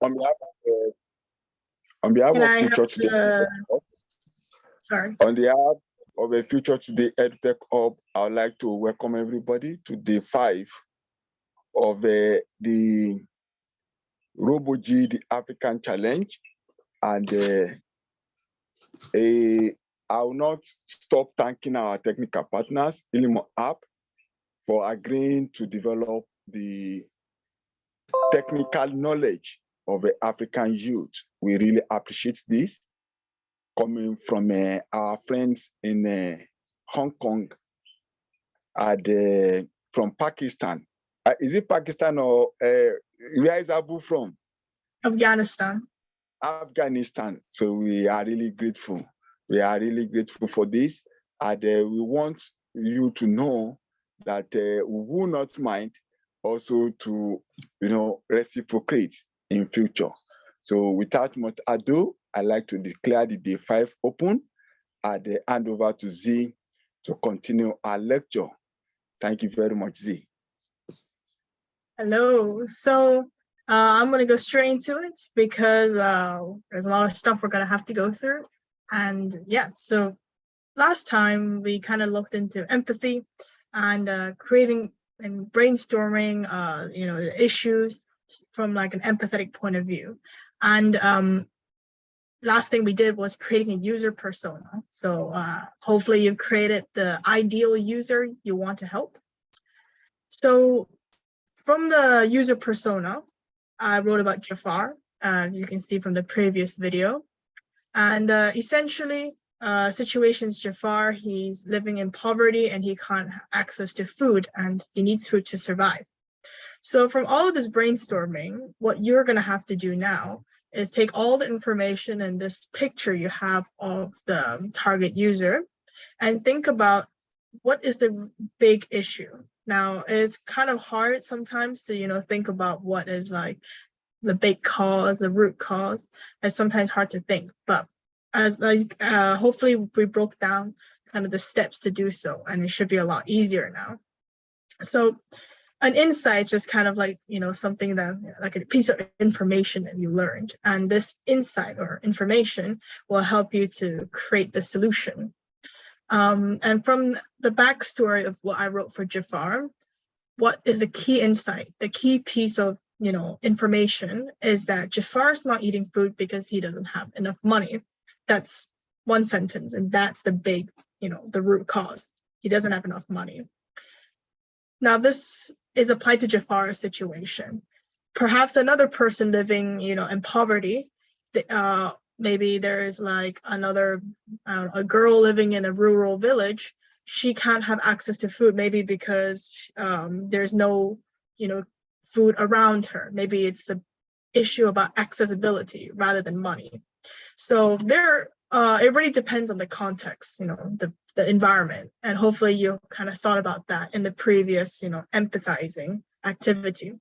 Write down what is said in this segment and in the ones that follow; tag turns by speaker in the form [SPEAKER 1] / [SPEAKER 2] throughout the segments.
[SPEAKER 1] On behalf of, on behalf
[SPEAKER 2] Can
[SPEAKER 1] of
[SPEAKER 2] I have
[SPEAKER 1] Future Today,
[SPEAKER 2] sorry.
[SPEAKER 1] on behalf of a Future Today Edutech Hub, I would like to welcome everybody to day 5 of the Robo G, the African Challenge. And I will not stop thanking our technical partners, Ilimo App, for agreeing to develop the technical knowledge of the African youth. We really appreciate this coming from our friends in Hong Kong and from Pakistan. Is it Pakistan or where is Abu from?
[SPEAKER 2] Afghanistan.
[SPEAKER 1] Afghanistan. So we are really grateful. We are really grateful for this. And we want you to know that we will not mind also to, reciprocate in future. So without much ado, I'd like to declare the day 5 open and hand over to Z to continue our lecture. Thank you very much, Z.
[SPEAKER 2] Hello. So I'm going to go straight into it because there's a lot of stuff we're going to have to go through. And yeah, so last time we kind of looked into empathy and creating and brainstorming, the issues from like an empathetic point of view. And last thing we did was creating a user persona. So hopefully you've created the ideal user you want to help. So from the user persona, I wrote about Jafar, as you can see from the previous video. And essentially, situations Jafar, he's living in poverty and he can't have access to food and he needs food to survive. So from all of this brainstorming, what you're going to have to do now is take all the information and this picture you have of the target user and think about what is the big issue. Now, it's kind of hard sometimes to, think about what is like the big cause, the root cause. It's sometimes hard to think, but as hopefully we broke down kind of the steps to do so, and it should be a lot easier now. So an insight is just kind of like, something that like a piece of information that you learned. And this insight or information will help you to create the solution. And from the backstory of what I wrote for Jafar, what is the key insight? The key piece of, information is that Jafar's not eating food because he doesn't have enough money. That's one sentence, and that's the big, the root cause. He doesn't have enough money. Now, this is applied to Jafar's situation. Perhaps another person living, in poverty, maybe there is like another, a girl living in a rural village. She can't have access to food, maybe because there's no, food around her. Maybe it's an issue about accessibility rather than money. So it really depends on the context, the environment. And hopefully you kind of thought about that in the previous, empathizing activity.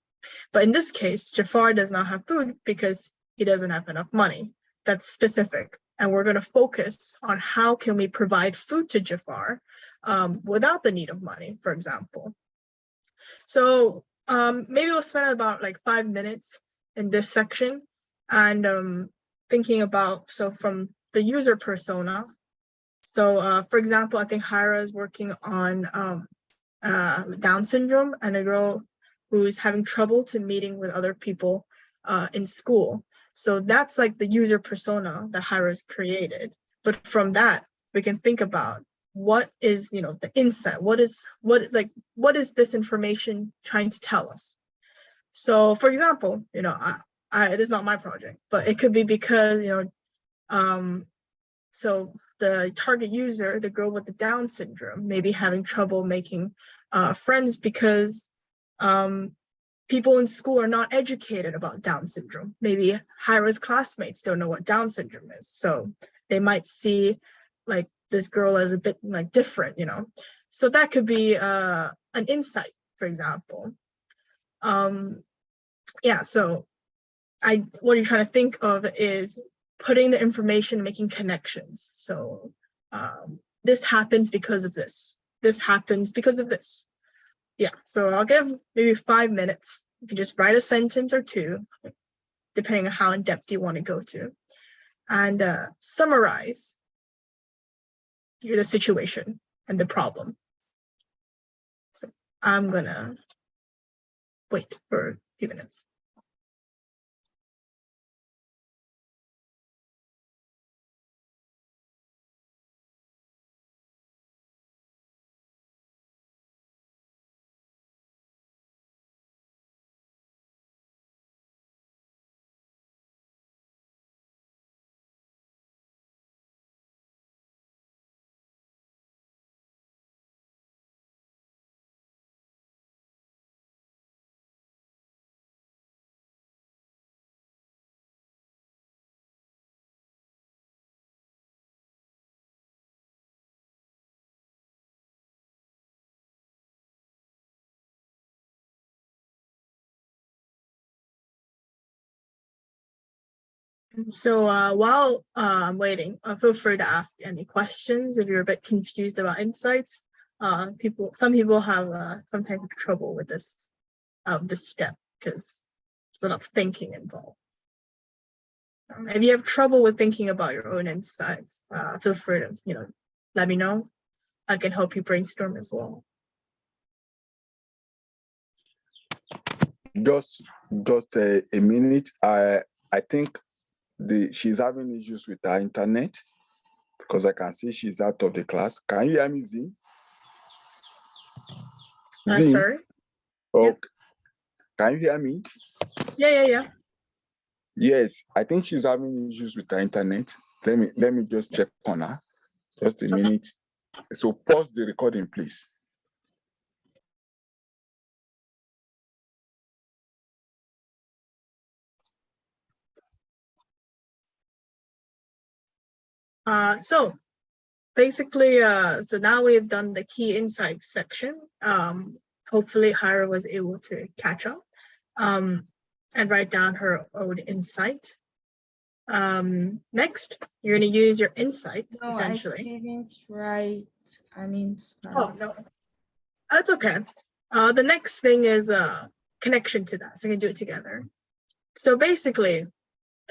[SPEAKER 2] But in this case, Jafar does not have food because he doesn't have enough money. That's specific. And we're going to focus on how can we provide food to Jafar without the need of money, for example. So maybe we'll spend about like 5 minutes in this section and thinking about, so from the user persona. So for example, I think Hira is working on Down syndrome and a girl who's having trouble to meeting with other people in school. So that's like the user persona that Hira's created. But from that, we can think about what is, the insight, what is this information trying to tell us? So for example, it is not my project, but it could be because, so the target user, the girl with the Down syndrome, may be having trouble making friends because people in school are not educated about Down syndrome. Maybe Hira's classmates don't know what Down syndrome is. So they might see like this girl as a bit like different, So that could be an insight, for example. So what you're trying to think of is putting the information, making connections. So this happens because of this. This happens because of this. Yeah, so I'll give maybe 5 minutes. You can just write a sentence or two. depending on how in depth you want to go to, and summarize the situation and the problem. So I'm gonna wait for a few minutes. So while I'm waiting, feel free to ask any questions if you're a bit confused about insights. Some people have some type of trouble with this step because there's a lot of thinking involved. If you have trouble with thinking about your own insights, feel free to let me know. I can help you brainstorm as well.
[SPEAKER 1] Just a minute. I think she's having issues with her internet because I can see she's out of the class. Can you hear me, Z? Z?
[SPEAKER 2] Sorry?
[SPEAKER 1] Oh,
[SPEAKER 2] Yep.
[SPEAKER 1] Can you hear me?
[SPEAKER 2] Yeah.
[SPEAKER 1] Yes, I think she's having issues with her internet. Let me just check on her. Just a minute. So pause the recording, please.
[SPEAKER 2] So basically, so now we've done the key insights section. Hopefully Hira was able to catch up and write down her own insight. Next, you're going to use your insight, essentially.
[SPEAKER 3] I didn't write an insight.
[SPEAKER 2] Oh, no. That's okay. The next thing is a connection to that, so you can do it together. So basically,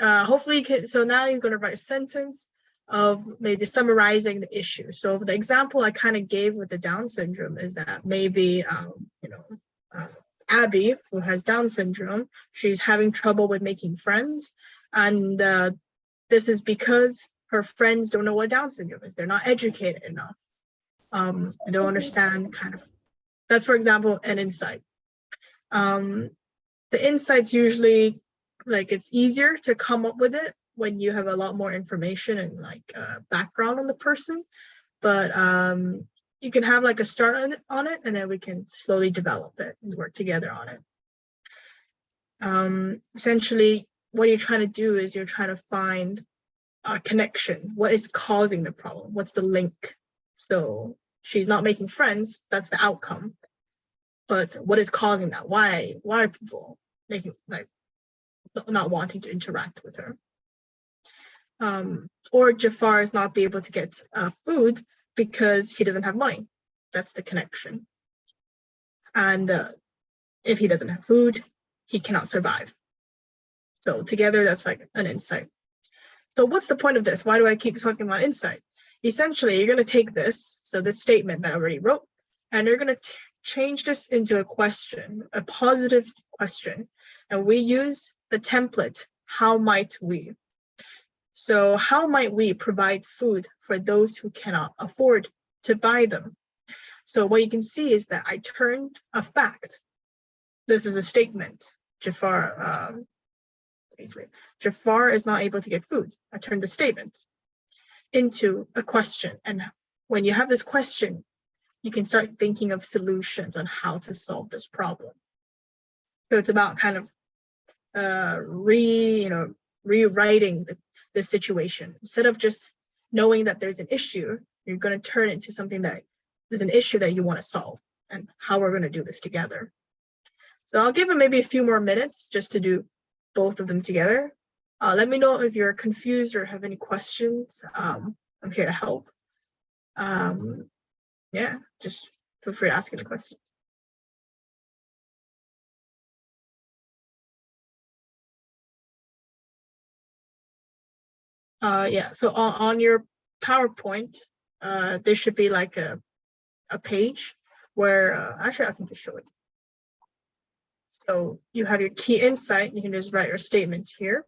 [SPEAKER 2] hopefully you can, so now you're going to write a sentence of maybe summarizing the issue. So the example I kind of gave with the Down syndrome is that maybe, Abby, who has Down syndrome, she's having trouble with making friends. And this is because her friends don't know what Down syndrome is. They're not educated enough. They don't understand that's, for example, an insight. The insight's usually, it's easier to come up with it when you have a lot more information and background on the person, but you can have a start on it, and then we can slowly develop it and work together on it. Essentially, what you're trying to do is you're trying to find a connection. What is causing the problem? What's the link? So she's not making friends, that's the outcome. But what is causing that? Why are people making not wanting to interact with her? Or Jafar is not be able to get food because he doesn't have money. That's the connection. And if he doesn't have food, he cannot survive. So together, that's an insight. So what's the point of this? Why do I keep talking about insight? Essentially, you're going to take this, so this statement that I already wrote, and you're going to change this into a question, a positive question. And we use the template, how might we? So how might we provide food for those who cannot afford to buy them? So what you can see is that I turned a fact. This is a statement. Jafar is not able to get food. I turned the statement into a question. And when you have this question, you can start thinking of solutions on how to solve this problem. So it's about rewriting the situation. Instead of just knowing that there's an issue, you're going to turn it into something that there's an issue that you want to solve and how we're going to do this together. So I'll give it maybe a few more minutes just to do both of them together. Let me know if you're confused or have any questions. I'm here to help. Yeah, just feel free to ask any questions. Yeah, so on your PowerPoint, there should be like a page where, actually I can just show it. So you have your key insight, you can just write your statement here.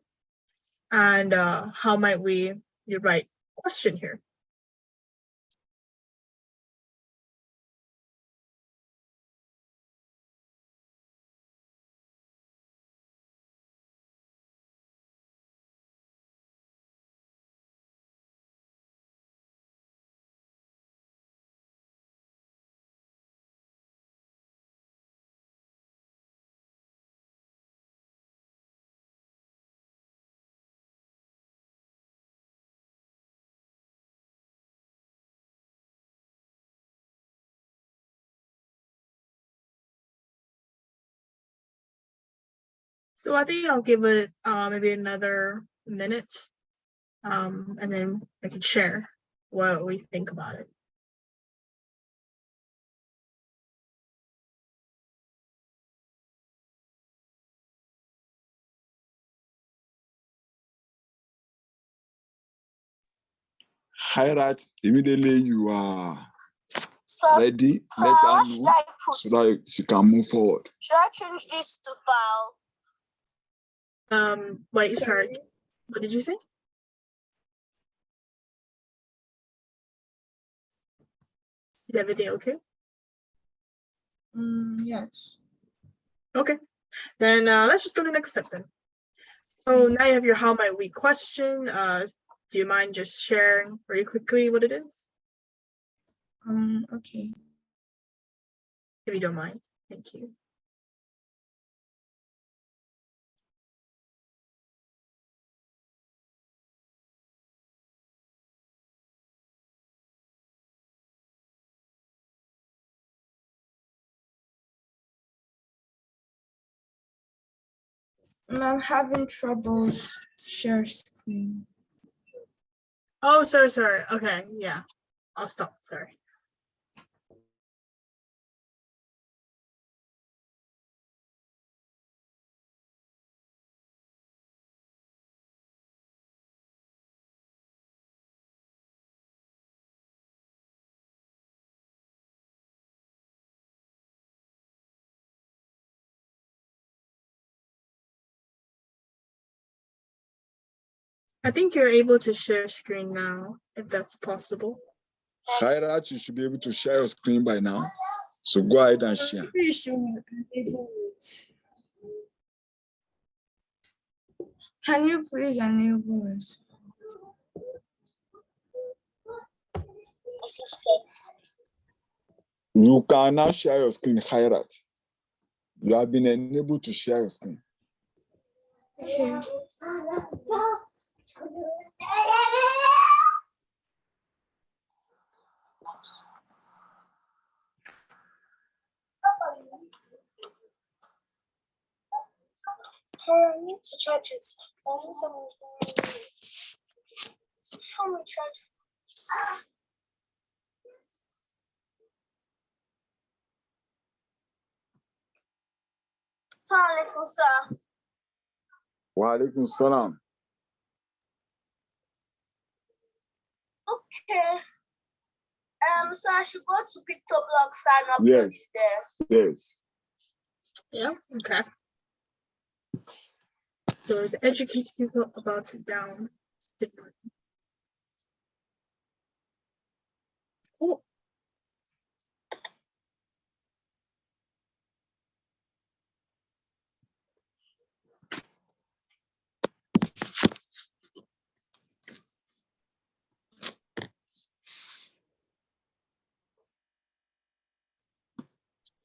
[SPEAKER 2] And how might you write question here. So I think I'll give it maybe another minute, and then I can share what we think about it.
[SPEAKER 1] Highlight immediately you are
[SPEAKER 4] So,
[SPEAKER 1] ready.
[SPEAKER 4] so
[SPEAKER 1] Let
[SPEAKER 4] what
[SPEAKER 1] her
[SPEAKER 4] should
[SPEAKER 1] know
[SPEAKER 4] I put?
[SPEAKER 1] so that she can move forward.
[SPEAKER 4] Should I change this to file?
[SPEAKER 2] Wait, sorry. What did you say? Is everything okay?
[SPEAKER 3] Yes.
[SPEAKER 2] Okay, then let's just go to the next step then. So now you have your how might we question. Do you mind just sharing very quickly what it is?
[SPEAKER 3] Okay.
[SPEAKER 2] If you don't mind, thank you.
[SPEAKER 3] I'm having troubles share screen.
[SPEAKER 2] Oh, sorry. Okay, yeah, I'll stop. Sorry. I think you're able to share screen now, if that's possible.
[SPEAKER 1] Khairat, you should be able to share your screen by now. So go ahead and share.
[SPEAKER 3] You should enable it. Can you please enable it?
[SPEAKER 4] Assistant.
[SPEAKER 1] You can now share your screen, Khairat. You have been enabled to share your screen.
[SPEAKER 3] Okay.
[SPEAKER 4] I need to charge it. Show me charge. Assalamualaikum, sir.
[SPEAKER 1] Wa alaikum salam.
[SPEAKER 4] Okay. So I should go to PictoBlock sign up.
[SPEAKER 1] Yes.
[SPEAKER 4] There.
[SPEAKER 1] Yes.
[SPEAKER 2] Yeah, okay. So to educate people about down syndrome. Cool.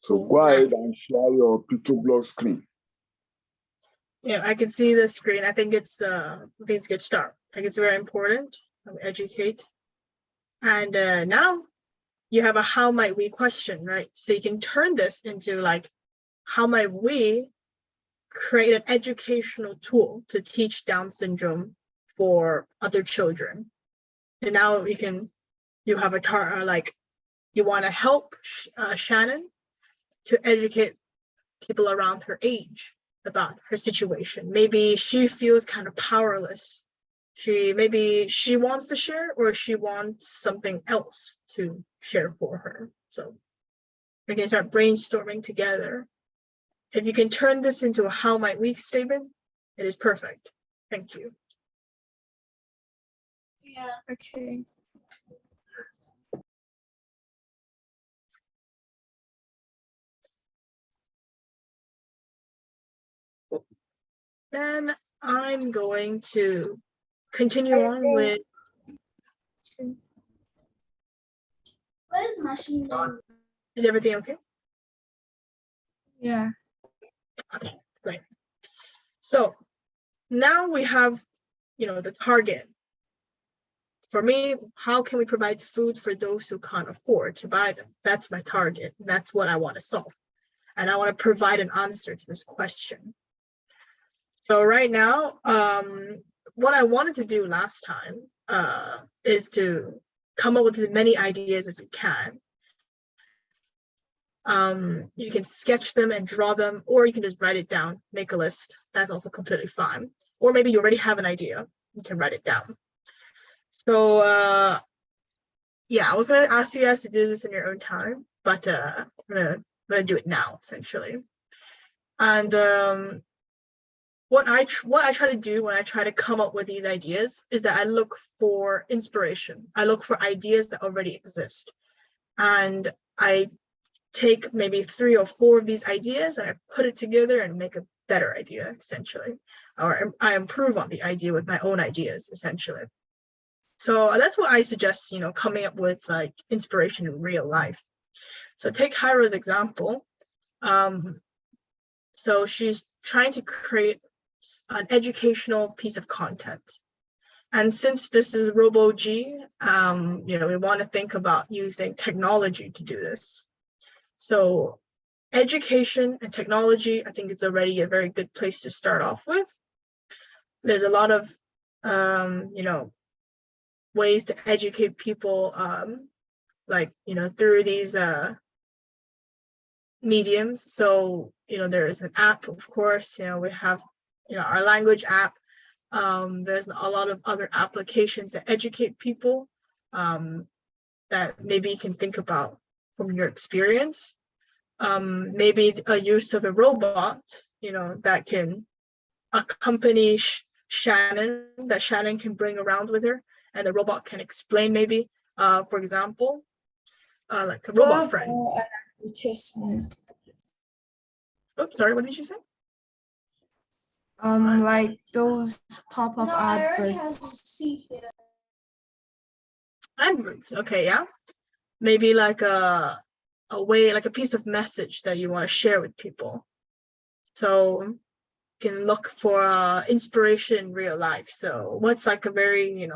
[SPEAKER 1] So go ahead and share your PictoBlock screen.
[SPEAKER 2] Yeah, I can see the screen. I think it's a good start. I think it's very important to educate. And now you have a how might we question, right? So you can turn this into like, how might we create an educational tool to teach Down syndrome for other children? And now you have a like, you want to help Shannon to educate people around her age about her situation. Maybe she feels kind of powerless maybe she wants to share, or she wants something else to share for her. So we can start brainstorming together. If you can turn this into a how might we statement, it is perfect. Thank you.
[SPEAKER 3] Yeah, okay.
[SPEAKER 2] Then I'm going to continue on with.
[SPEAKER 4] What is machine learning?
[SPEAKER 2] Is everything okay?
[SPEAKER 3] Yeah.
[SPEAKER 2] Okay, great. So now we have, the target. For me, how can we provide food for those who can't afford to buy them? That's my target. That's what I want to solve. And I want to provide an answer to this question. So right now, what I wanted to do last time is to come up with as many ideas as you can. You can sketch them and draw them, or you can just write it down, make a list. That's also completely fine. Or maybe you already have an idea, you can write it down. So yeah, I was gonna ask you guys to do this in your own time, but I'm gonna do it now, essentially. And what I try to do when I try to come up with these ideas is that I look for inspiration. I look for ideas that already exist, and I take maybe 3 or 4 of these ideas and I put it together and make a better idea, essentially, or I improve on the idea with my own ideas, essentially. So that's what I suggest, coming up with like inspiration in real life. So take Hyra's example. So she's trying to create an educational piece of content. And since this is Robo G, we want to think about using technology to do this. So education and technology, I think it's already a very good place to start off with. There's a lot of, ways to educate people, through these mediums. So, there's an app, of course, we have, our language app. There's a lot of other applications that educate people that maybe you can think about from your experience. Maybe a use of a robot, that can accompany Shannon, that Shannon can bring around with her, and the robot can explain maybe, for example, like a robot friend.
[SPEAKER 3] An advertisement.
[SPEAKER 2] Oops, sorry, what did you say?
[SPEAKER 3] Like those pop-up
[SPEAKER 4] No, I already have
[SPEAKER 3] adverts.
[SPEAKER 4] C here.
[SPEAKER 2] Adverts, okay, yeah. Maybe like a way, like a piece of message that you want to share with people. So you can look for inspiration in real life. So what's like a very,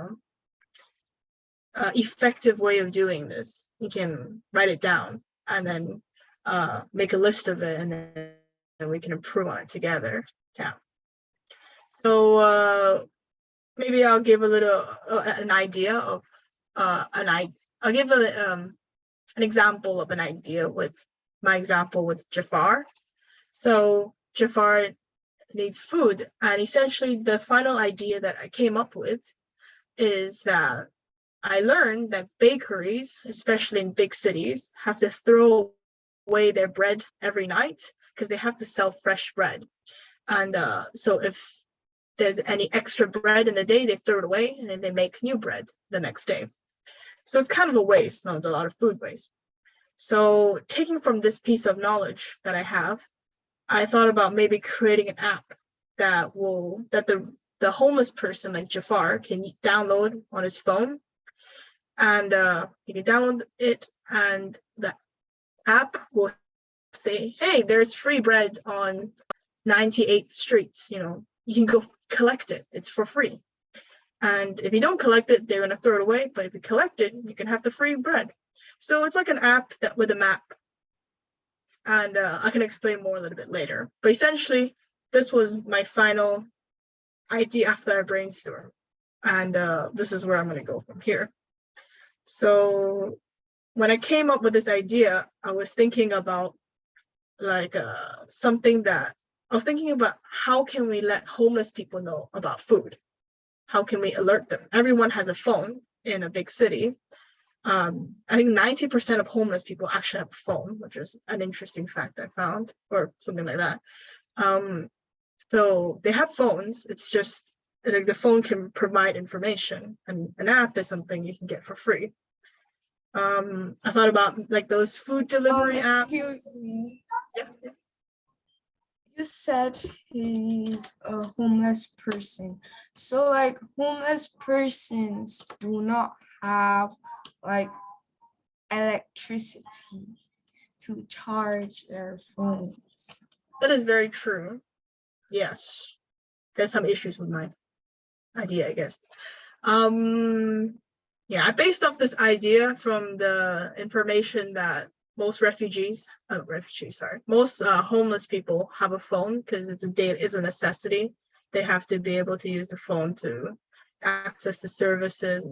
[SPEAKER 2] effective way of doing this? You can write it down and then make a list of it, and then we can improve on it together. Yeah. So maybe I'll give a little an idea of I'll give an example of an idea with my example with Jafar. So Jafar needs food, and essentially the final idea that I came up with is that I learned that bakeries, especially in big cities, have to throw away their bread every night because they have to sell fresh bread. And so if there's any extra bread in the day, they throw it away and then they make new bread the next day. So it's kind of a waste, not a lot of food waste. So taking from this piece of knowledge that I have, I thought about maybe creating an app that the homeless person like Jafar can download on his phone, and you can download it, and the app will say, hey, there's free bread on 98th Street, you can go collect it, it's for free. And if you don't collect it, they're going to throw it away, but if you collect it, you can have the free bread. So it's like an app that with a map, and I can explain more a little bit later. But essentially, this was my final idea after I brainstormed, and this is where I'm going to go from here. So when I came up with this idea, I was thinking about like something that I was thinking about, how can we let homeless people know about food? how can we alert them? Everyone has a phone in a big city. I think 90% of homeless people actually have a phone, which is an interesting fact I found, or something like that. So they have phones. It's just like the phone can provide information, and an app is something you can get for free. I thought about like those food delivery apps.
[SPEAKER 3] Excuse me.
[SPEAKER 2] Yeah, yeah.
[SPEAKER 3] You said he's a homeless person. So like homeless persons do not have like electricity to charge their phones.
[SPEAKER 2] That is very true. Yes, there's some issues with my idea, I guess. Yeah, I based off this idea from the information that most most homeless people have a phone because it's a necessity. They have to be able to use the phone to access the services.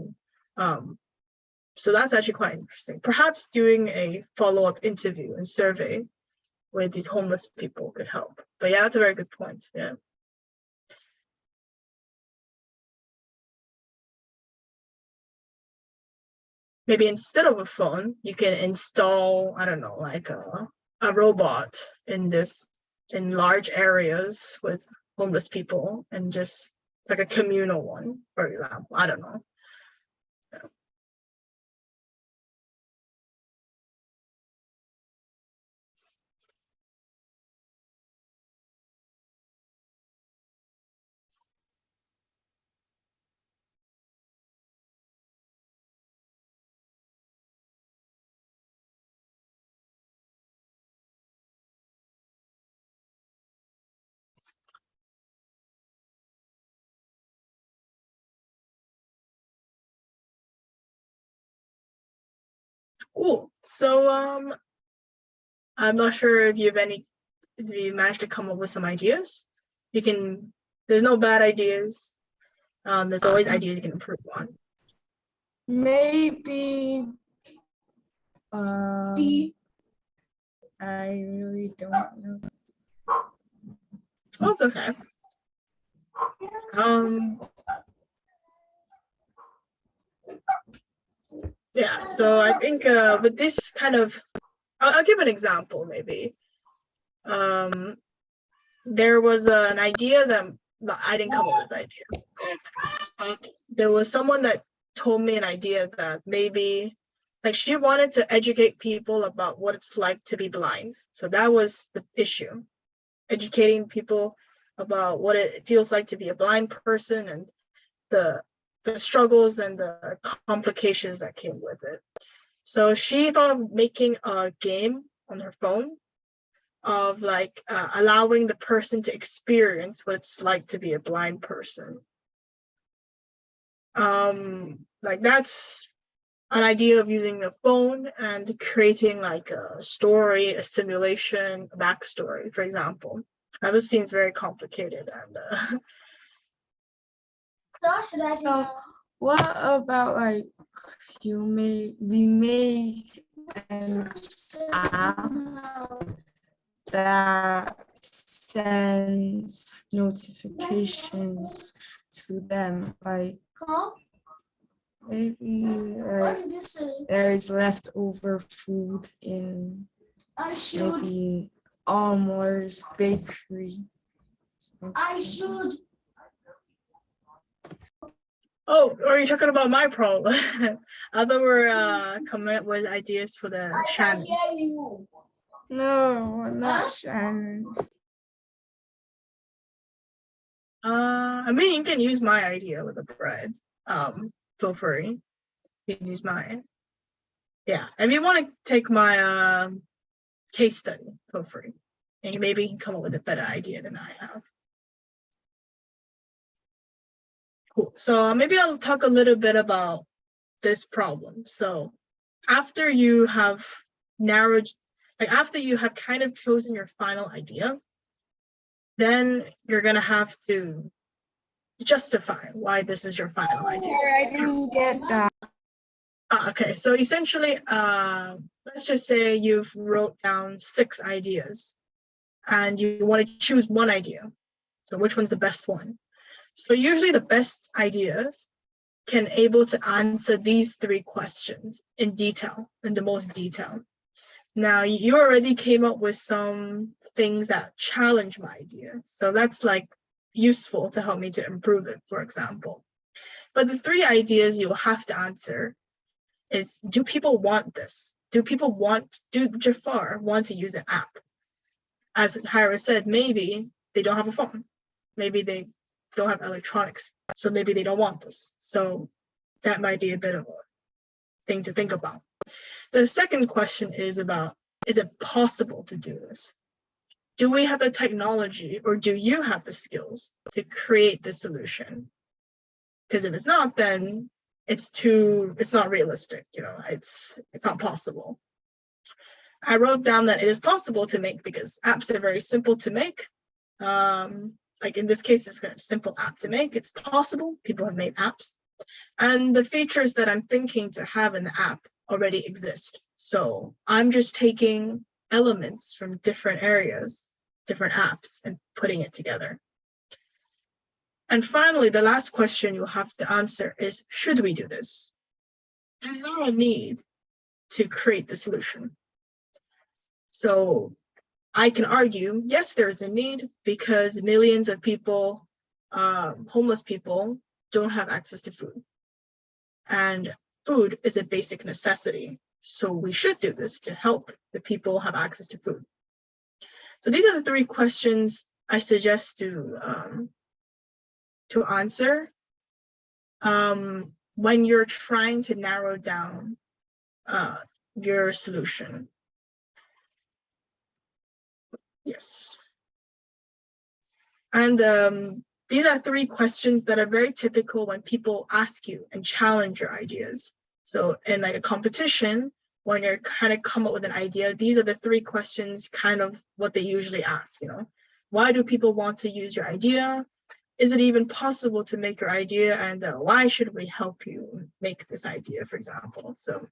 [SPEAKER 2] So that's actually quite interesting. Perhaps doing a follow-up interview and survey with these homeless people could help. But yeah, that's a very good point. Yeah. Maybe instead of a phone, you can install, I don't know, like a robot in large areas with homeless people, and just like a communal one, for example. I don't know. Yeah. Cool. So I'm not sure if you managed to come up with some ideas. There's no bad ideas. There's always ideas you can improve on.
[SPEAKER 3] Maybe I really don't know.
[SPEAKER 2] Oh, it's okay. Yeah, so I think with this kind of, I'll give an example maybe. There was an idea that I didn't come up with this idea, but there was someone that told me an idea that maybe, like, she wanted to educate people about what it's like to be blind. So that was the issue, educating people about what it feels like to be a blind person and the struggles and the complications that came with it. So she thought of making a game on her phone of like allowing the person to experience what it's like to be a blind person. Like that's an idea of using the phone and creating like a story, a simulation, a backstory, for example. Now this seems very complicated and
[SPEAKER 4] So should I do now?
[SPEAKER 3] What about like we make an app that sends notifications to them, like
[SPEAKER 4] Come.
[SPEAKER 3] maybe
[SPEAKER 4] What
[SPEAKER 3] like
[SPEAKER 4] did this say?
[SPEAKER 3] there's leftover food in
[SPEAKER 4] I should.
[SPEAKER 3] maybe Almore's bakery.
[SPEAKER 4] I should.
[SPEAKER 2] oh, are you talking about my problem? I thought we were coming up with ideas for the
[SPEAKER 4] I can
[SPEAKER 2] channel.
[SPEAKER 4] hear you.
[SPEAKER 3] No, not Shannon.
[SPEAKER 2] I mean, you can use my idea with the bread. Feel free. You can use mine. Yeah, if you want to take my case study, feel free. And maybe you can come up with a better idea than I have. Cool. So maybe I'll talk a little bit about this problem. So after you have after you have kind of chosen your final idea, then you're gonna have to justify why this is your final idea.
[SPEAKER 3] I didn't get that.
[SPEAKER 2] Okay, so essentially, let's just say you've wrote down 6 ideas and you want to choose one idea. So which one's the best one? So usually the best ideas can able to answer these 3 questions in detail, in the most detail. Now, you already came up with some things that challenge my idea. So that's like useful to help me to improve it, for example. But the 3 ideas you'll have to answer is, do people want this? Do Jafar want to use an app? As Hira said, maybe they don't have a phone. Maybe they don't have electronics. So maybe they don't want this. So that might be a bit of a thing to think about. The second question is about, is it possible to do this? Do we have the technology, or do you have the skills to create the solution? Because if it's not, then it's not realistic, it's not possible. I wrote down that it is possible to make because apps are very simple to make. Like in this case, it's a simple app to make. It's possible. People have made apps. And the features that I'm thinking to have in the app already exist. So I'm just taking elements from different areas, different apps, and putting it together. And finally, the last question you'll have to answer is, should we do this? Is there a need to create the solution? So I can argue, yes, there's a need because millions of people, homeless people, don't have access to food. And food is a basic necessity. So we should do this to help the people have access to food. So these are the 3 questions I suggest to answer when you're trying to narrow down your solution. Yes. And these are 3 questions that are very typical when people ask you and challenge your ideas. So in like a competition, when you're kind of come up with an idea, these are the 3 questions kind of what they usually ask, Why do people want to use your idea? Is it even possible to make your idea? And why should we help you make this idea, for example? So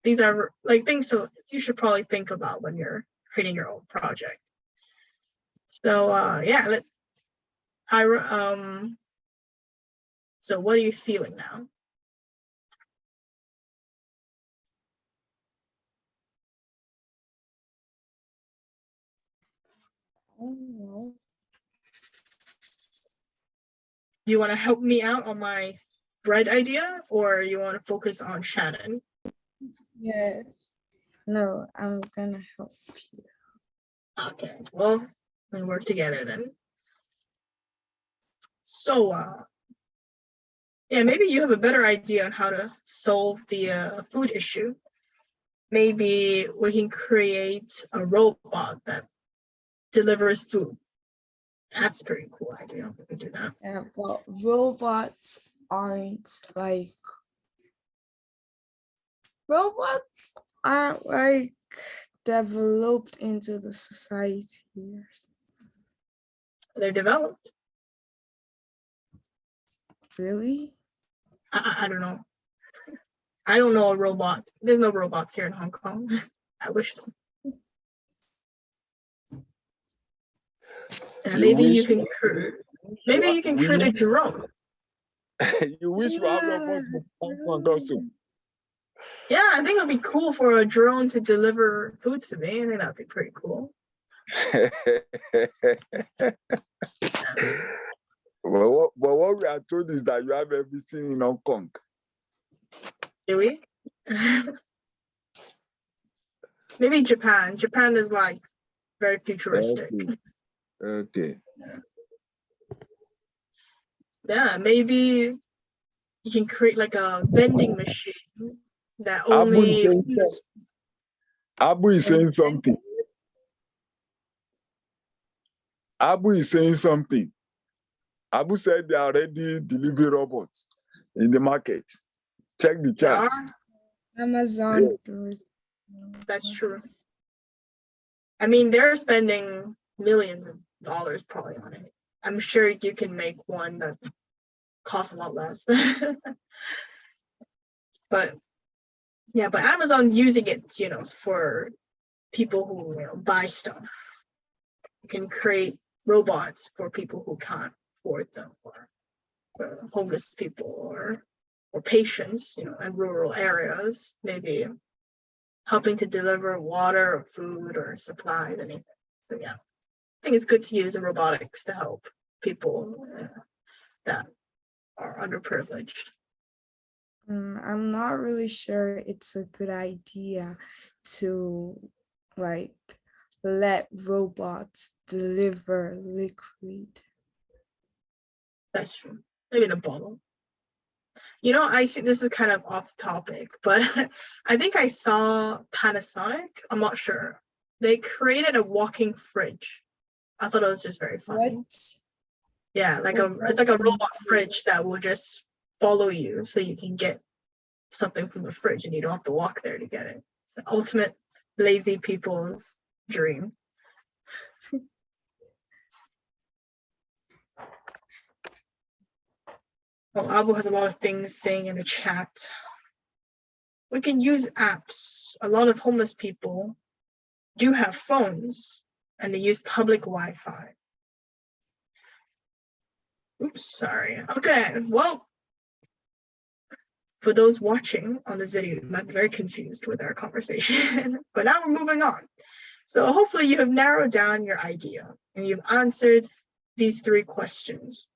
[SPEAKER 2] these are like things so you should probably think about when you're creating your own project. So yeah, so what are you feeling now?
[SPEAKER 3] I don't know.
[SPEAKER 2] Do you want to help me out on my bread idea, or you want to focus on Shannon?
[SPEAKER 3] Yes. No, I'm gonna help you.
[SPEAKER 2] Okay, well, we work together then. So yeah, maybe you have a better idea on how to solve the food issue. Maybe we can create a robot that delivers food. That's a pretty cool idea. We can do that.
[SPEAKER 3] Yeah, but robots aren't developed into the society.
[SPEAKER 2] They're developed.
[SPEAKER 3] Really?
[SPEAKER 2] I don't know. I don't know a robot. There's no robots here in Hong Kong. I wish so. Yeah, maybe you can create a drone.
[SPEAKER 1] You wish you have robots in Hong Kong also.
[SPEAKER 2] Yeah, I think it'd be cool for a drone to deliver food to me. I think that'd be pretty cool.
[SPEAKER 1] Well, what we are told is that you have everything in Hong Kong.
[SPEAKER 2] Do we? Maybe Japan. Japan is like very futuristic.
[SPEAKER 1] Okay.
[SPEAKER 2] Yeah, maybe you can create like a vending machine that only.
[SPEAKER 1] Abu is saying something. Abu is saying something. Abu said they are already delivery robots in the market. Check the chat.
[SPEAKER 3] Amazon.
[SPEAKER 2] That's true. I mean, they're spending millions of dollars probably on it. I'm sure you can make one that costs a lot less. But yeah, but Amazon's using it, for people who buy stuff. You can create robots for people who can't afford them. homeless people or patients, in rural areas, maybe helping to deliver water or food or supplies, anything. So yeah, I think it's good to use robotics to help people that are underprivileged.
[SPEAKER 3] I'm not really sure it's a good idea to like let robots deliver liquid.
[SPEAKER 2] That's true. Maybe in a bottle. I see this is kind of off topic, but I think I saw Panasonic. I'm not sure. They created a walking fridge. I thought it was just very funny.
[SPEAKER 3] What?
[SPEAKER 2] Yeah, it's like a robot fridge that will just follow you so you can get something from the fridge and you don't have to walk there to get it. It's the ultimate lazy people's dream. Well, Abu has a lot of things saying in the chat. We can use apps. A lot of homeless people do have phones and they use public Wi-Fi. Oops, sorry. Okay, well, for those watching on this video, you might be very confused with our conversation, but now we're moving on. So hopefully you have narrowed down your idea and you've answered these 3 questions.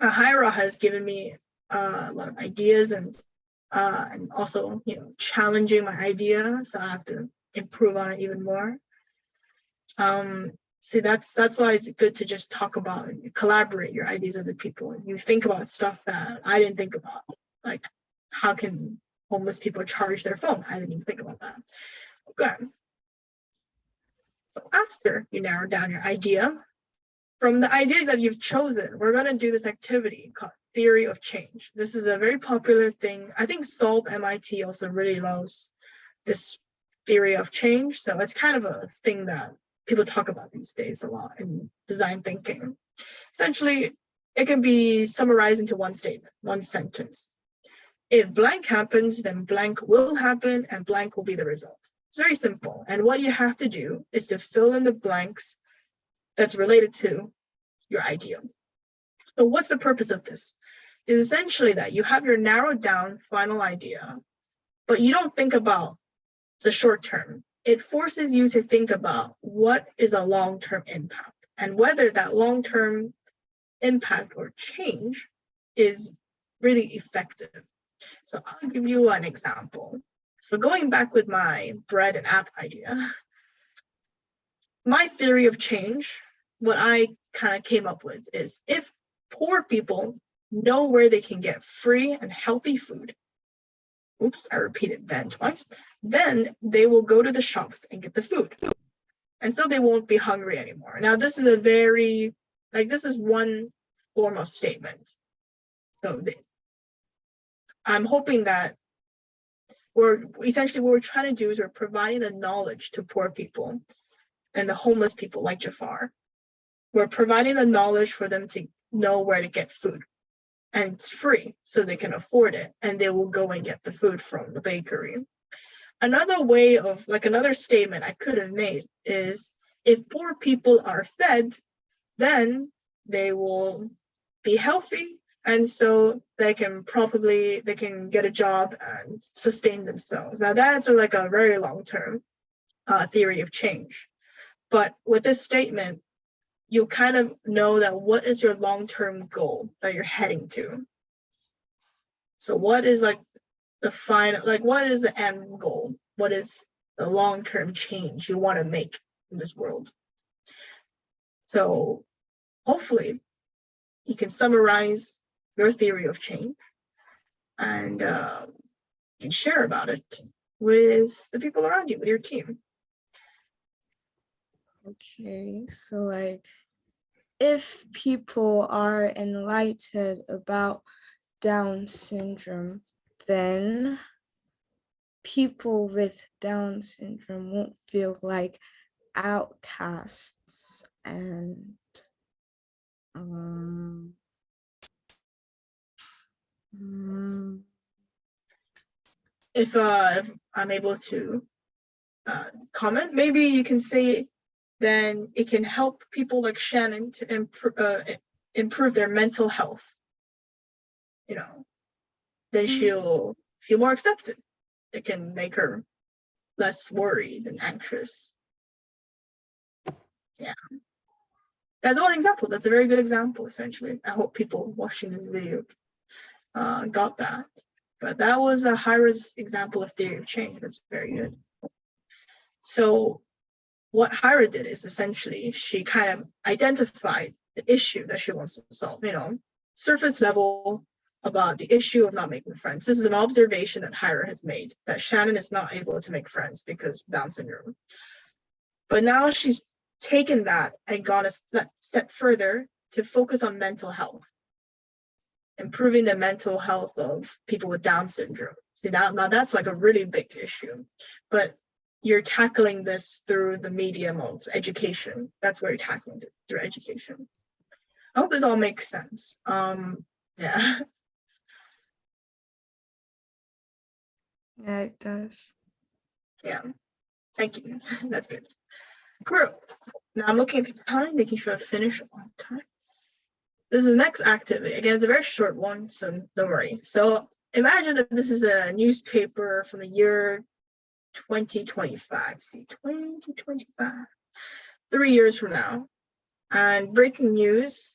[SPEAKER 2] Hyra has given me a lot of ideas and also, challenging my idea, so I have to improve on it even more. So that's why it's good to just talk about and collaborate your ideas with other people. You think about stuff that I didn't think about, like how can homeless people charge their phone? I didn't even think about that. Okay. So after you narrow down your idea, from the idea that you've chosen, we're going to do this activity called theory of change. This is a very popular thing. I think Solve MIT also really loves this theory of change. So it's kind of a thing that people talk about these days a lot in design thinking. Essentially, it can be summarized into one statement, one sentence. If blank happens, then blank will happen and blank will be the result. It's very simple. And what you have to do is to fill in the blanks that's related to your idea. So what's the purpose of this? Is essentially that you have your narrowed down final idea, but you don't think about the short term. It forces you to think about what is a long-term impact and whether that long-term impact or change is really effective. So I'll give you an example. So going back with my bread and app idea, my theory of change, what I kind of came up with is if poor people know where they can get free and healthy food, oops, I repeated then twice, then they will go to the shops and get the food. And so they won't be hungry anymore. Now, this is this is one form of statement. So I'm hoping that essentially what we're trying to do is we're providing the knowledge to poor people and the homeless people like Jafar. We're providing the knowledge for them to know where to get food. And it's free, so they can afford it, and they will go and get the food from the bakery. Another way of, another statement I could have made is, if poor people are fed, then they will be healthy, and so they can get a job and sustain themselves. Now that's a very long-term theory of change. But with this statement, you kind of know that what is your long-term goal that you're heading to. So what is the final, what is the end goal? What is the long-term change you want to make in this world? So hopefully you can summarize your theory of change and you can share about it with the people around you, with your team.
[SPEAKER 3] Okay, so if people are enlightened about Down syndrome, then people with Down syndrome won't feel like outcasts and
[SPEAKER 2] If I'm able to comment, maybe you can say then it can help people like Shannon to improve their mental health. then she'll feel more accepted. It can make her less worried and anxious. Yeah. That's one example. That's a very good example, essentially. I hope people watching this video got that. But that was a high-risk example of theory of change. That's very good. So what Hira did is essentially she kind of identified the issue that she wants to solve, surface level about the issue of not making friends. This is an observation that Hira has made, that Shannon is not able to make friends because of Down syndrome. But now she's taken that and gone a step further to focus on mental health, improving the mental health of people with Down syndrome. See, now that's like a really big issue, but you're tackling this through the medium of education. That's where you're tackling it, through education. I hope this all makes sense. Yeah.
[SPEAKER 3] Yeah, it does.
[SPEAKER 2] Yeah. Thank you. That's good. Cool. Now I'm looking at the time, making sure I finish on time. This is the next activity. Again, it's a very short one, so don't worry. So imagine that this is a newspaper from the year 2025. See, 2025. 3 years from now. And breaking news,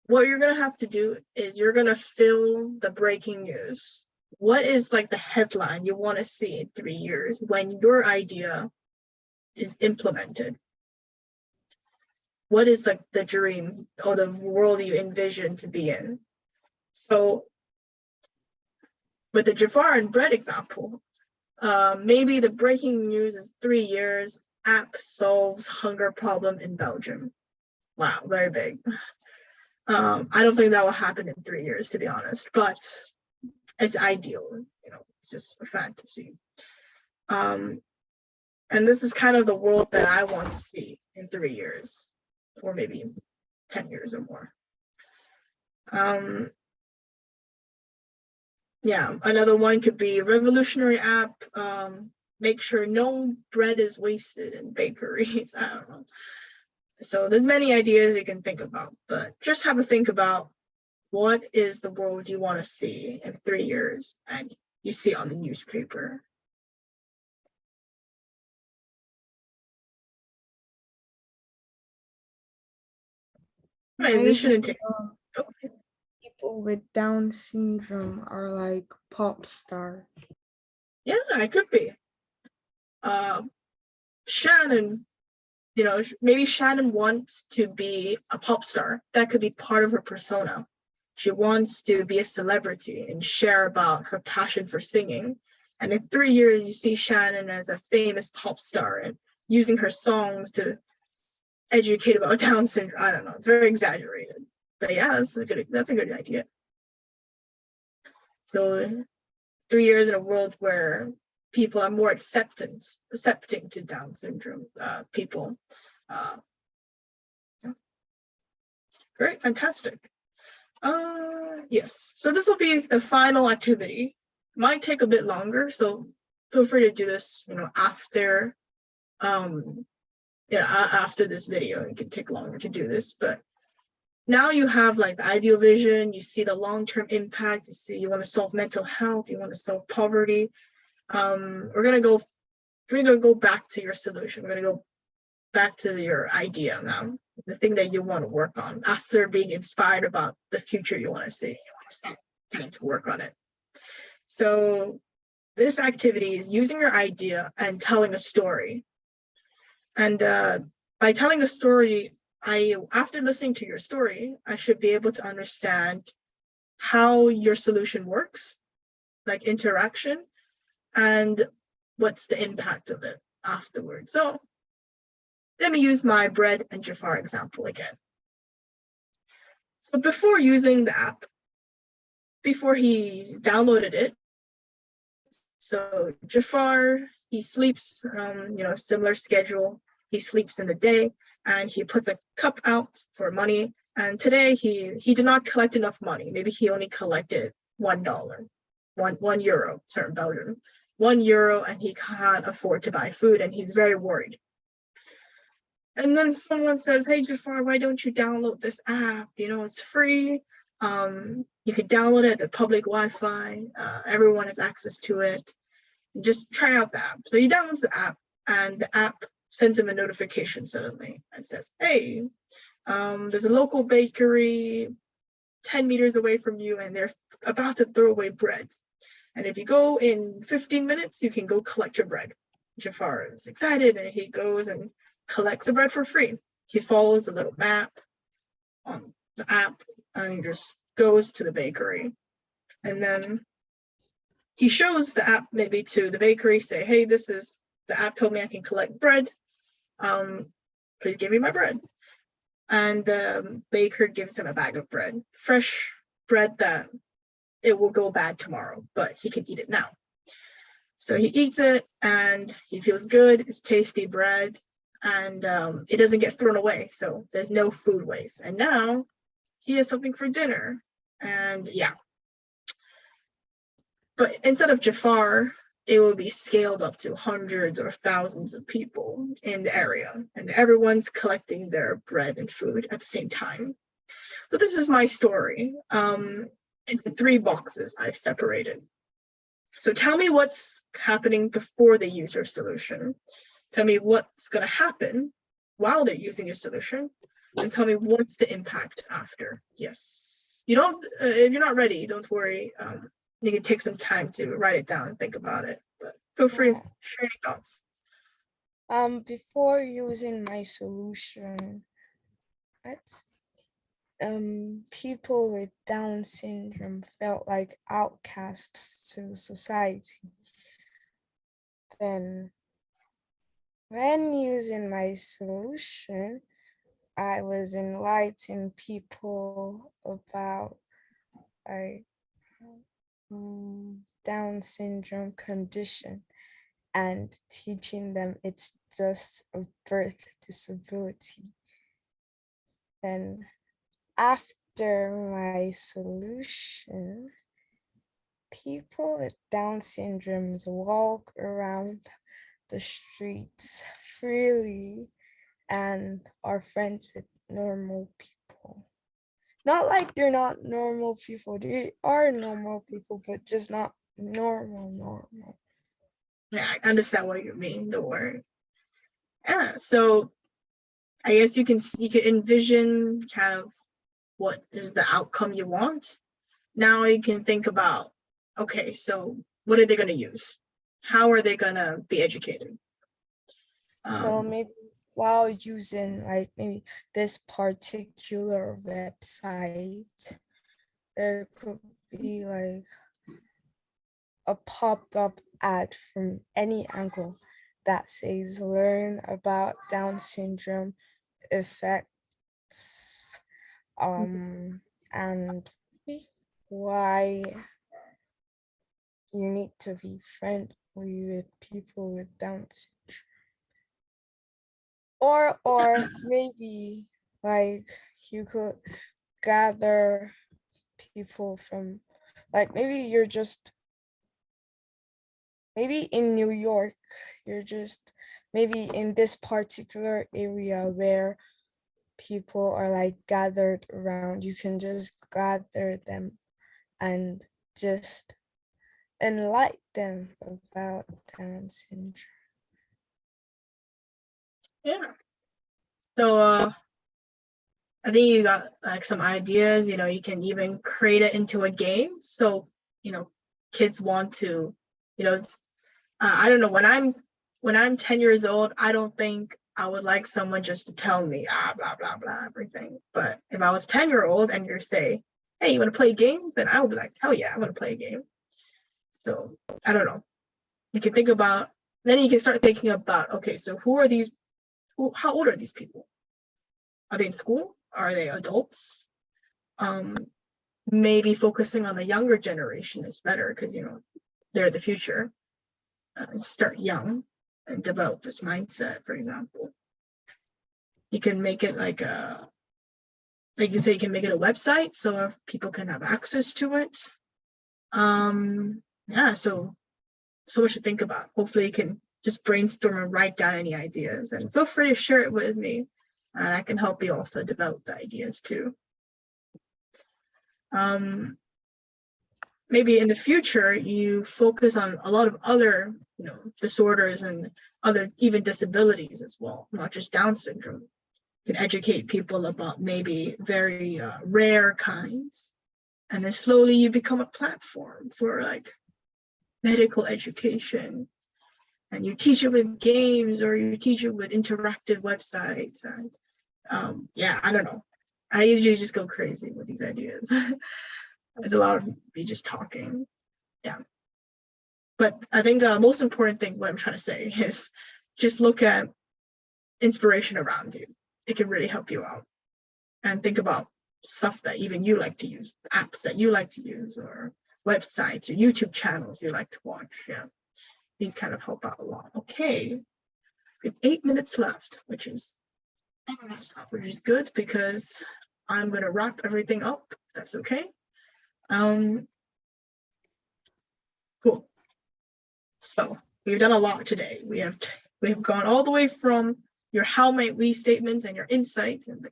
[SPEAKER 2] what you're going to have to do is you're going to fill the breaking news. What is like the headline you want to see in 3 years when your idea is implemented? What is like the dream or the world you envision to be in? So with the Jafar and bread example, maybe the breaking news is 3 years, app solves hunger problem in Belgium. Wow, very big. I don't think that will happen in 3 years, to be honest, but it's ideal, it's just a fantasy. And this is kind of the world that I want to see in 3 years, or maybe 10 years or more. Yeah, another one could be revolutionary app, make sure no bread is wasted in bakeries. I don't know. So there's many ideas you can think about, but just have a think about what is the world you want to see in 3 years and you see on the newspaper. This shouldn't take.
[SPEAKER 3] People with Down syndrome are like pop star.
[SPEAKER 2] Yeah, it could be. Shannon, maybe Shannon wants to be a pop star. That could be part of her persona. She wants to be a celebrity and share about her passion for singing. And in 3 years, you see Shannon as a famous pop star and using her songs to educate about Down syndrome. I don't know, it's very exaggerated. But yeah, that's a good idea. So 3 years in a world where people are more accepting to Down syndrome people. Yeah. Great, fantastic. Yes, so this will be the final activity. Might take a bit longer, so feel free to do this, after after this video. It can take longer to do this, but now you have like the ideal vision, you see the long-term impact, you want to solve mental health, you want to solve poverty. We're gonna go back to your solution. We're gonna go back to your idea now, the thing that you want to work on after being inspired about the future you want to see. You want to start getting to work on it. So this activity is using your idea and telling a story. And by telling a story, after listening to your story, I should be able to understand how your solution works, like interaction, and what's the impact of it afterwards. So let me use my bread and Jafar example again. So before using the app, before he downloaded it, so Jafar, he sleeps, similar schedule. He sleeps in the day and he puts a cup out for money. And today he did not collect enough money. Maybe he only collected $1, €1, sorry, Belgian, €1, and he can't afford to buy food and he's very worried. And then someone says, hey, Jafar, why don't you download this app? It's free. You can download it, the public Wi-Fi, everyone has access to it. Just try out the app. So he downloads the app, and the app sends him a notification suddenly and says, hey, there's a local bakery 10 meters away from you, and they're about to throw away bread. And if you go in 15 minutes, you can go collect your bread. Jafar is excited, and he goes and collects the bread for free. He follows the little map on the app, and he just goes to the bakery. And then he shows the app maybe to the bakery, say, hey, this is, the app told me I can collect bread. Please give me my bread. And the baker gives him a bag of bread, fresh bread that it will go bad tomorrow, but he can eat it now. So he eats it, and he feels good. It's tasty bread, and it doesn't get thrown away. So there's no food waste. And now he has something for dinner. And yeah. But instead of Jafar, it will be scaled up to hundreds or thousands of people in the area, and everyone's collecting their bread and food at the same time. So this is my story. Into 3 boxes I've separated. So tell me what's happening before they use your solution. Tell me what's going to happen while they're using your solution, and tell me what's the impact after. Yes. You don't, if you're not ready, don't worry. You can take some time to write it down and think about it, but feel free to share any thoughts.
[SPEAKER 3] Before using my solution, people with Down syndrome felt like outcasts to society. Then, when using my solution, I was enlightening people about Down syndrome condition and teaching them it's just a birth disability. Then after my solution, people with Down syndromes walk around the streets freely and are friends with normal people. Not like they're not normal people. They are normal people, but just not normal.
[SPEAKER 2] Yeah, I understand what you mean, the word. Yeah, so I guess you can envision kind of what is the outcome you want. Now you can think about, okay, so what are they going to use? How are they going to be educated?
[SPEAKER 3] So maybe while using like maybe this particular website, there could be like a pop-up ad from any angle that says learn about Down syndrome effects, and why you need to be friendly with people with Down syndrome. Or maybe like you could gather people from, like maybe in New York, you're just maybe in this particular area where people are like gathered around, you can just gather them and just enlighten them about Down syndrome.
[SPEAKER 2] Yeah. So I think you got like some ideas, you can even create it into a game. So, kids want to, I don't know, when I'm 10 years old, I don't think I would like someone just to tell me, blah, blah, blah, everything. But if I was 10-year-old and you're say, hey, you want to play a game? Then I would be like, hell yeah, I want to play a game. So I don't know. You can think about, then you can start thinking about, okay, so how old are these people? Are they in school? Are they adults? Maybe focusing on the younger generation is better because, they're the future. Start young and develop this mindset, for example. You can make it like you say, you can make it a website so people can have access to it. Yeah, so much to think about. Hopefully you can just brainstorm and write down any ideas, and feel free to share it with me, and I can help you also develop the ideas too. maybe in the future you focus on a lot of other, disorders and other even disabilities as well, not just Down syndrome. You can educate people about maybe very rare kinds, and then slowly you become a platform for like medical education, and you teach it with games or you teach it with interactive websites. And I don't know. I usually just go crazy with these ideas. It's a lot of me just talking. Yeah. But I think the most important thing, what I'm trying to say is just look at inspiration around you. It can really help you out. And think about stuff that even you like to use, apps that you like to use, or websites or YouTube channels you like to watch. Yeah. These kind of help out a lot. Okay. We have 8 minutes left, which is good because I'm going to wrap everything up. That's okay. Cool. So we've done a lot today. We have gone all the way from your how might we statements and your insights and the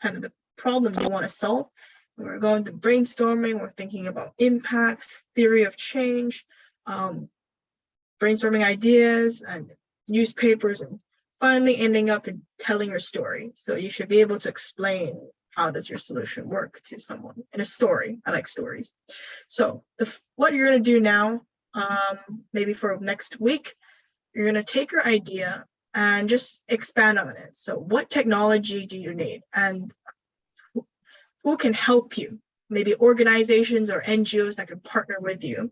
[SPEAKER 2] kind of the problem you want to solve. We're going to brainstorming. We're thinking about impacts, theory of change, brainstorming ideas and newspapers, and finally ending up in telling your story. So you should be able to explain how does your solution work to someone in a story. I like stories. So what you're going to do now, maybe for next week, you're going to take your idea and just expand on it. So what technology do you need, and who can help you? Maybe organizations or NGOs that could partner with you.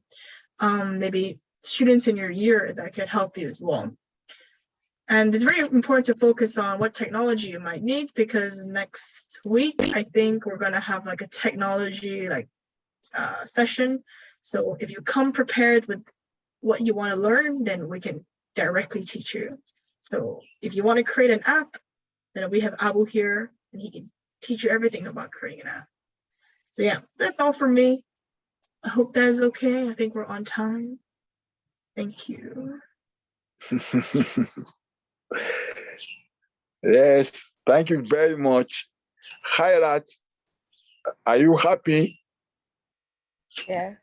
[SPEAKER 2] Maybe students in your year that could help you as well. And it's very important to focus on what technology you might need, because next week, I think we're going to have like a technology session. So if you come prepared with what you want to learn, then we can directly teach you. So if you want to create an app, then we have Abu here, and he can teach you everything about creating an app. So yeah, that's all for me. I hope that is okay. I think we're on time. Thank you.
[SPEAKER 1] Yes, thank you very much. Khairat, are you happy?
[SPEAKER 3] Yeah.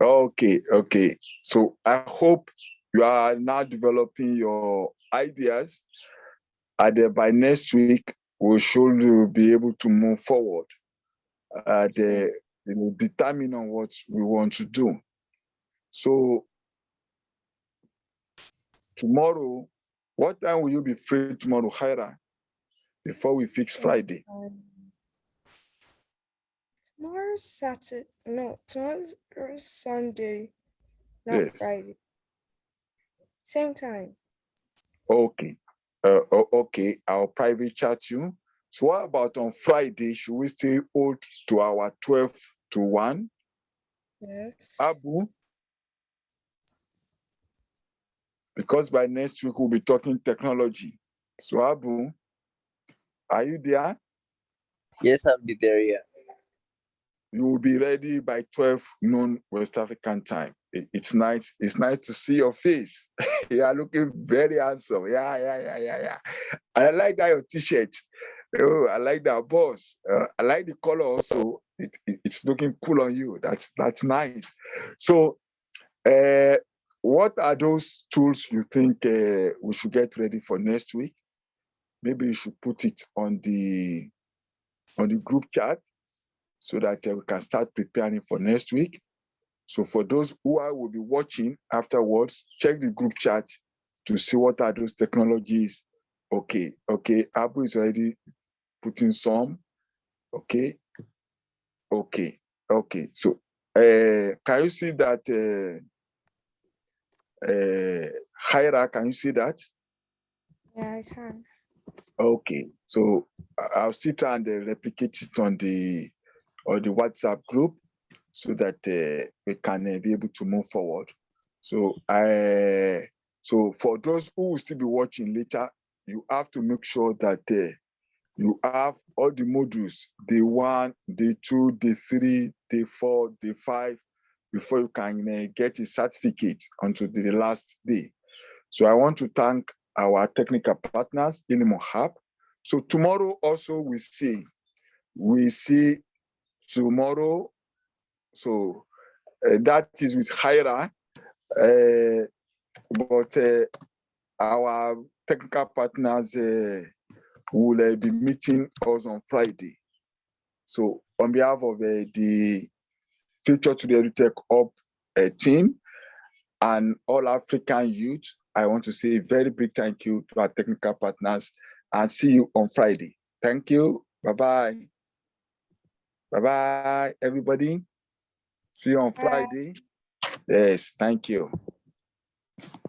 [SPEAKER 1] Okay. So I hope you are now developing your ideas, and by next week, we should be able to move forward and determine on what we want to do. So tomorrow, what time will you be free tomorrow, Khaira, before we fix Friday?
[SPEAKER 3] Tomorrow's Saturday. No, tomorrow's Sunday, not
[SPEAKER 1] Yes.
[SPEAKER 3] Friday. Same time.
[SPEAKER 1] Okay. Okay, I'll private chat you. So what about on Friday? Should we still hold to our 12 to 1?
[SPEAKER 3] Yes.
[SPEAKER 1] Abu? Because by next week, we'll be talking technology. So Abu, are you there?
[SPEAKER 5] Yes, I'll be there, yeah.
[SPEAKER 1] You will be ready by 12 noon West African time. It's nice. It's nice to see your face. You are looking very handsome. Yeah. I like that your t-shirt. Oh, I like that, boss. I like the color also. It's looking cool on you. That's nice. So, what are those tools you think we should get ready for next week? Maybe you should put it on the group chat so that we can start preparing for next week. So for those who will be watching afterwards, check the group chat to see what are those technologies. Okay. Abu is already putting some. Okay. So can you see that? Khaira, can you see that?
[SPEAKER 3] Yeah, I can.
[SPEAKER 1] Okay. So I'll still try and replicate it on the WhatsApp group so that we can be able to move forward. So so for those who will still be watching later, you have to make sure that you have all the modules, day 1, day 2, day 3, day 4, day 5, before you can get a certificate until the last day. So I want to thank our technical partners, Ilimo Hub. So tomorrow also we see tomorrow So that is with Hira, but our technical partners will be meeting us on Friday. So on behalf of the Future to the Edutech Up team and all African youth, I want to say a very big thank you to our technical partners and see you on Friday. Thank you. Bye-bye. Bye-bye, everybody. See you on
[SPEAKER 3] Bye.
[SPEAKER 1] Friday. Yes, thank you.